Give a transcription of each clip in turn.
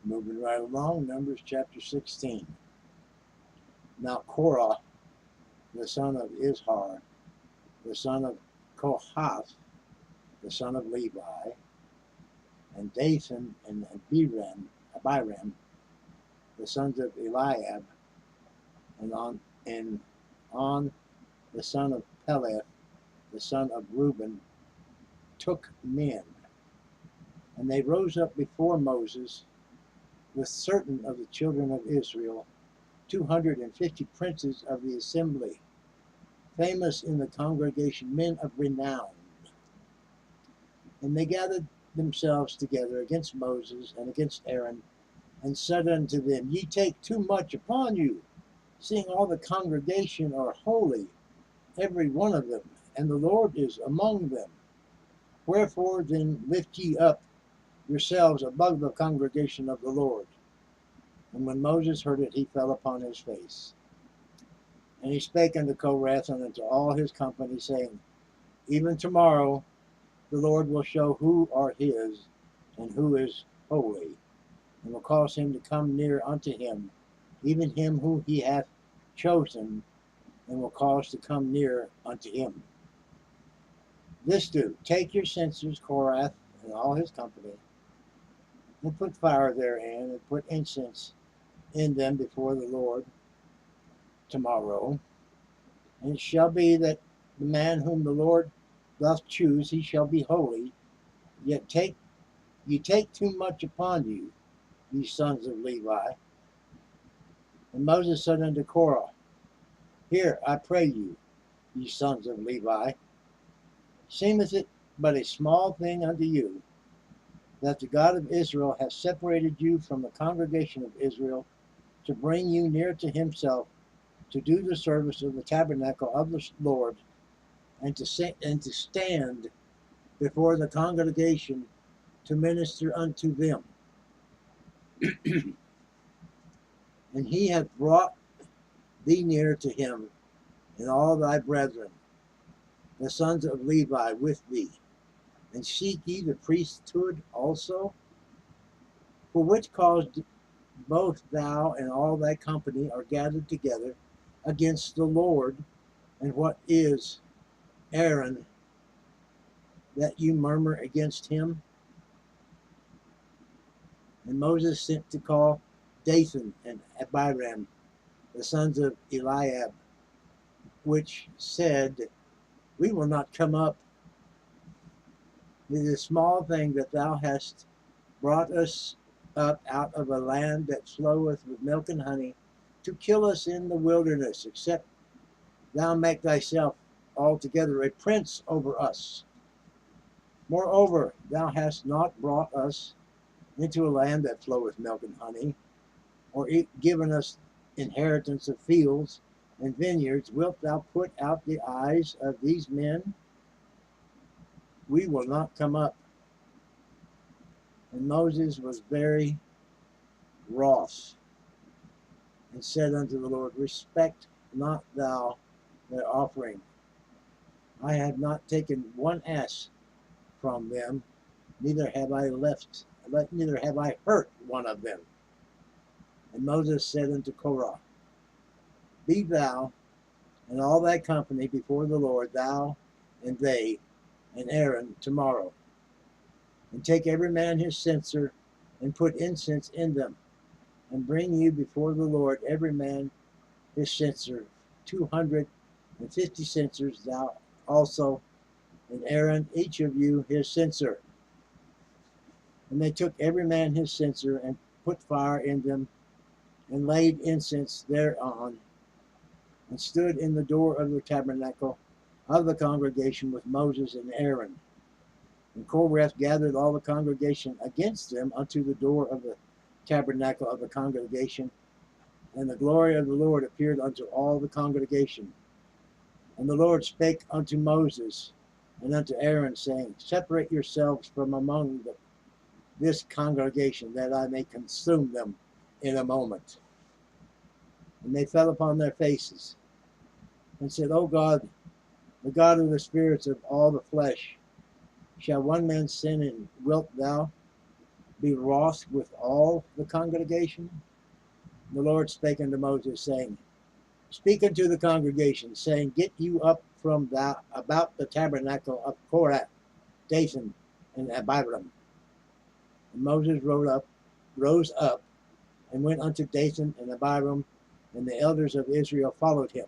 Moving right along, Numbers chapter 16. Now Korah, the son of Izhar, the son of Kohath, the son of Levi, and Dathan and Abiram, the sons of Eliab, and on the son of Peleth, the son of Reuben, took men. And they rose up before Moses with certain of the children of Israel, 250 princes of the assembly, famous in the congregation, men of renown. And they gathered themselves together against Moses and against Aaron, and said unto them, Ye take too much upon you, seeing all the congregation are holy, every one of them, and the Lord is among them. Wherefore then lift ye up yourselves above the congregation of the Lord. And when Moses heard it, he fell upon his face. And he spake unto Korah and unto all his company, saying, Even tomorrow the Lord will show who are his, and who is holy, and will cause him to come near unto him, even him who he hath chosen, and will cause to come near unto him. This do, take your censers, Korah and all his company, and put fire therein, and put incense in them before the Lord tomorrow. And it shall be that the man whom the Lord doth choose, he shall be holy. Yet ye take too much upon you, ye sons of Levi. And Moses said unto Korah, Hear, I pray you, ye sons of Levi, seemeth it but a small thing unto you, that the God of Israel hath separated you from the congregation of Israel, to bring you near to himself, to do the service of the tabernacle of the Lord, and to stand before the congregation to minister unto them. And he hath brought thee near to him, and all thy brethren, the sons of Levi, with thee. And seek ye the priesthood also? For which cause both thou and all thy company are gathered together against the Lord. And what is Aaron, that you murmur against him? And Moses sent to call Dathan and Abiram, the sons of Eliab, which said, We will not come up. It is a small thing that thou hast brought us up out of a land that floweth with milk and honey, to kill us in the wilderness, except thou make thyself altogether a prince over us. Moreover, thou hast not brought us into a land that floweth milk and honey, or given us inheritance of fields and vineyards. Wilt thou put out the eyes of these men? We will not come up. And Moses was very wroth, and said unto the Lord, Respect not thou their offering. I have not taken one ass from them, neither have I hurt one of them. And Moses said unto Korah, Be thou and all thy company before the Lord, thou and they and Aaron, tomorrow, and take every man his censer, and put incense in them, and bring you before the Lord every man his censer, 250 censers, thou also, and Aaron, each of you his censer. And they took every man his censer, and put fire in them, and laid incense thereon, and stood in the door of the tabernacle of the congregation with Moses and Aaron. And Korah gathered all the congregation against them unto the door of the tabernacle of the congregation, and the glory of the Lord appeared unto all the congregation. And the Lord spake unto Moses and unto Aaron, saying, Separate yourselves from among this congregation, that I may consume them in a moment. And they fell upon their faces, and said, O God, the God of the spirits of all the flesh, shall one man sin, and wilt thou be wroth with all the congregation? The Lord spake unto Moses, saying, Speak unto the congregation, saying, Get you up from about the tabernacle of Korath, Dathan, and Abiram. And Moses rose up, and went unto Dathan and Abiram, and the elders of Israel followed him.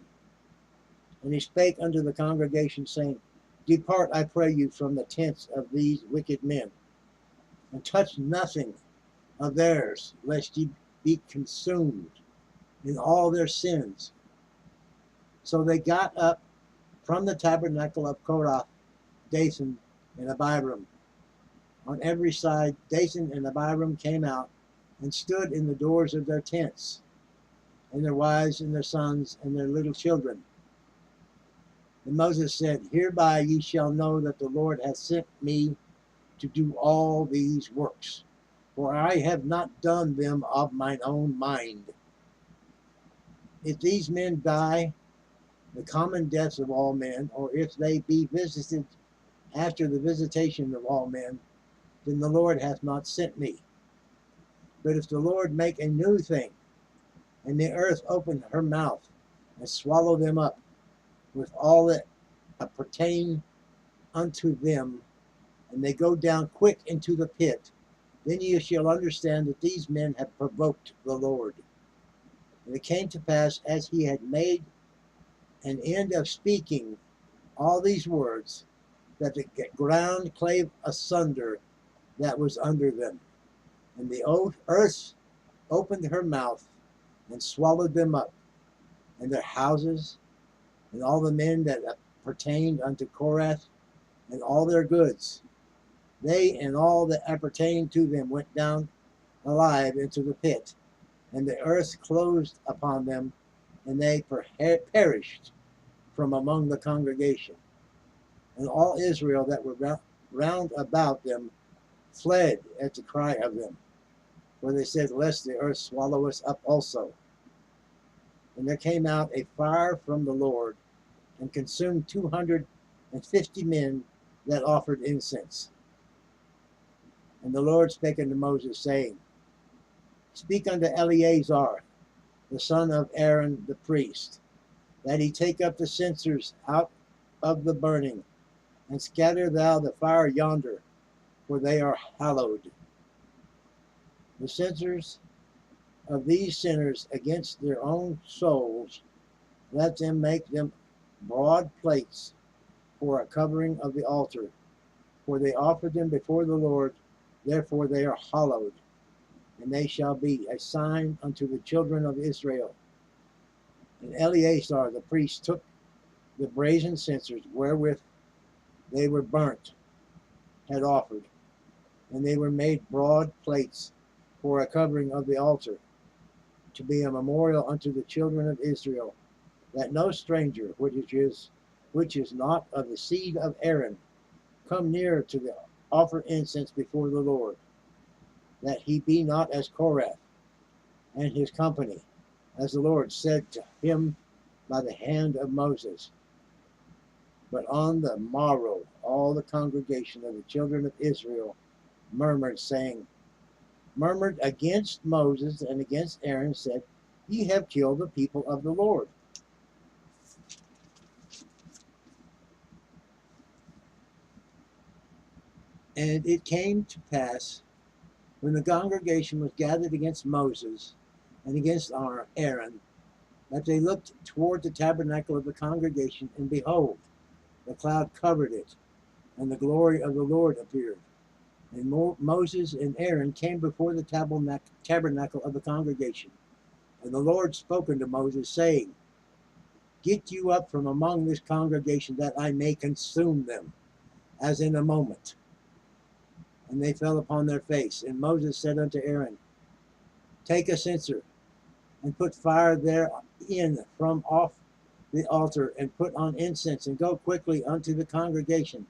And he spake unto the congregation, saying, Depart, I pray you, from the tents of these wicked men, and touch nothing of theirs, lest ye be consumed in all their sins. So they got up from the tabernacle of Korath, Dathan, and Abiram. On every side, Dathan and Abiram came out and stood in the doors of their tents, and their wives and their sons and their little children. And Moses said, Hereby ye shall know that the Lord hath sent me to do all these works, for I have not done them of mine own mind. If these men die the common deaths of all men, or if they be visited after the visitation of all men, then the Lord hath not sent me. But if the Lord make a new thing, and the earth open her mouth, and swallow them up, with all that appertain unto them, and they go down quick into the pit, then ye shall understand that these men have provoked the Lord. And it came to pass, as he had made an end of speaking all these words, that the ground clave asunder that was under them, and the earth opened her mouth and swallowed them up, and their houses, and all the men that pertained unto Korath, and all their goods. They and all that appertained to them went down alive into the pit, and the earth closed upon them, and they perished from among the congregation. And all Israel that were round about them fled at the cry of them, for they said, Lest the earth swallow us up also. And there came out a fire from the Lord, and consumed 250 men that offered incense. And the Lord spake unto Moses, saying, Speak unto Eleazar, the son of Aaron the priest, that he take up the censers out of the burning, and scatter thou the fire yonder, for they are hallowed. The censers of these sinners against their own souls, let them make them broad plates for a covering of the altar, for they offered them before the Lord, therefore they are hallowed, and they shall be a sign unto the children of Israel. And Eleazar the priest took the brazen censers wherewith they were burnt, had offered, and they were made broad plates for a covering of the altar, to be a memorial unto the children of Israel, that no stranger which is not of the seed of Aaron come near to the offer incense before the Lord, that he be not as Korath and his company, as the Lord said to him by the hand of Moses. But on the morrow all the congregation of the children of Israel murmured against Moses and against Aaron, said, Ye have killed the people of the Lord. And it came to pass, when the congregation was gathered against Moses and against Aaron, that they looked toward the tabernacle of the congregation, and behold, the cloud covered it, and the glory of the Lord appeared. And Moses and Aaron came before the tabernacle of the congregation. And the Lord spoke unto Moses, saying, Get you up from among this congregation, that I may consume them, as in a moment. And they fell upon their face. And Moses said unto Aaron, Take a censer, and put fire therein from off the altar, and put on incense, and go quickly unto the congregation,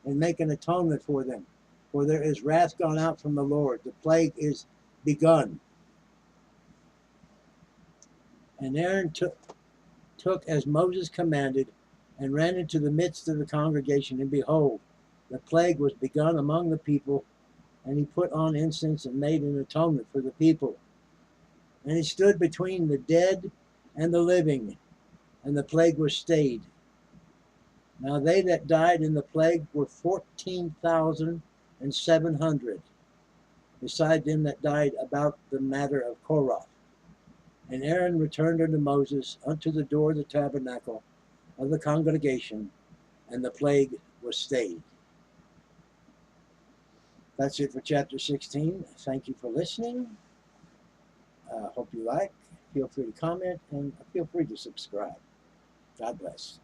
and make an atonement for them. For there is wrath gone out from the Lord, the plague is begun. And Aaron took as Moses commanded, and ran into the midst of the congregation, and behold, the plague was begun among the people, And he put on incense and made an atonement for the people. And he stood between the dead and the living, and the plague was stayed. Now they that died in the plague were 14,700, beside them that died about the matter of Korah. And Aaron returned unto Moses unto the door of the tabernacle of the congregation, and the plague was stayed. That's it for chapter 16. Thank you for listening. Hope you like. Feel free to comment and feel free to subscribe. God bless.